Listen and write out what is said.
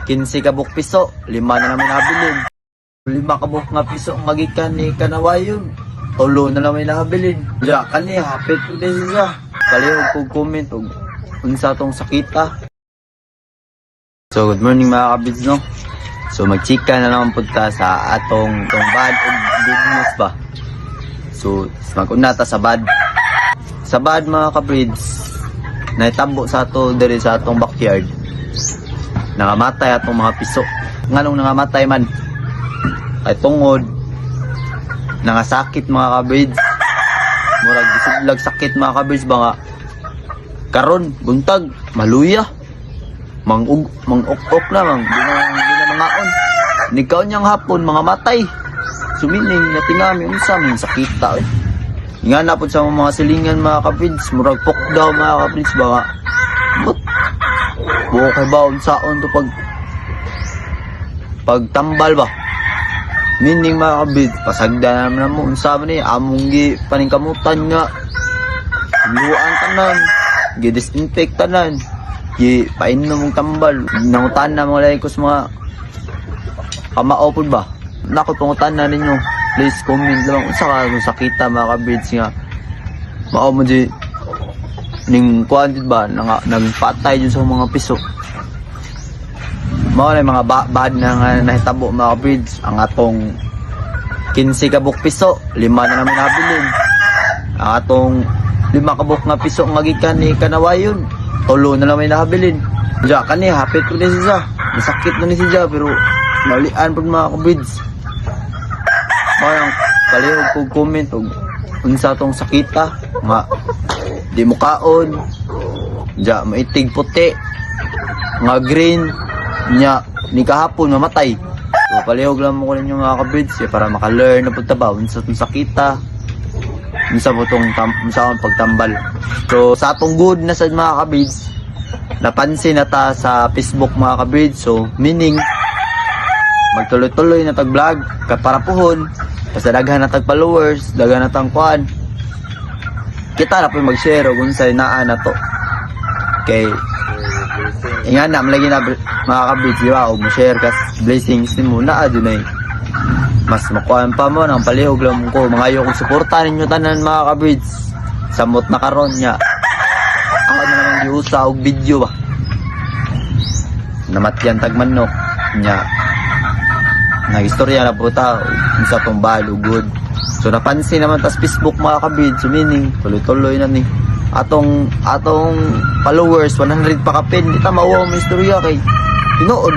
15 kabuk piso, 5 na namin nabilin. 5 kabuk nga piso ang magikan ni kanawayon. 3 na namin nabilin. Diya kani hapit ko din siya. Palihog kong comment og unsa tong sakita. So good morning mga kabids no. So magchika na naman punta sa atong bad o good news ba. So mag-unata sa bad. Sa bad mga kabids, naitabo sa ato diri sa atong backyard. Nangamatay atong mga piso. Nganong nangamatay man? Ay tungod nangasakit mga kabids. Murag gisidlag sakit mga kabids ba nga. Karon buntag maluya. Mang-ok na di na mangaon. Nikaw niyang hapon mga matay. Sumining natingami unsa man sakita eh. Nga na po sa mga silingan mga kabids, murag pok daw mga kabids ba nga. But buo kay ba unsaon to pagtambal ba. Meaning mga kabids, pasagda naman mo unsa man ni among gi paningkamutan nga. Luwaan tanan, gi disinfect tanan. Gi painom mong tambal. Nangutan na mga laikos mga kamao po ba? Nako pangutan na ninyo. Please comment lang unsa ka kung sakita mga kabids nga. Mao mo di ning kuan ba nagpatay dun sa mga piso. Mao na mga bad na nga nahitabo mga kabids. Ang atong 15 kabuk piso, 5 na namin nabilin. Ang atong 5 kabuk nga piso nga gikan ni kanawayon. 3 na namin nabilin. Diya kani hapit ko din siya. Masakit na ni siya pero naulian pud mga kabids. Mayang palihog kong comment og unsa tong sakita nga di mo kaon. Diya maitig puti nga green nya ni kahapon mamatay. So palihog lang mo ko ninyo mga kabids para maka-learn na pud ta ba unsa tong sakita. Unsa mo tong pagtambal. So sa atong good na sad mga kabids, napansin na ta sa Facebook mga kabids. So meaning magtuloy-tuloy na tag-vlog para puhon basta daghan na tag-followers, daghan na tang kuan. Kita na po mag-share og unsay naa na to. Kay ingan na lagi na mga kabids di ba og mo-share kas blessings nimo na adunay. Mas makuan pa mo nang palihog lang ko mangayo kong suporta ninyo tanan mga kabids. Samot na karon nya. Ako na naman giusa og video ba. Namatyan tagmanok nya. Nagistorya na po ta unsa tong bad o good. So napansin naman tas Facebook mga kabids, so meaning tuloy-tuloy na ni atong followers 100 pa ka pin. Di ta mauwaw mo istorya kay tinuod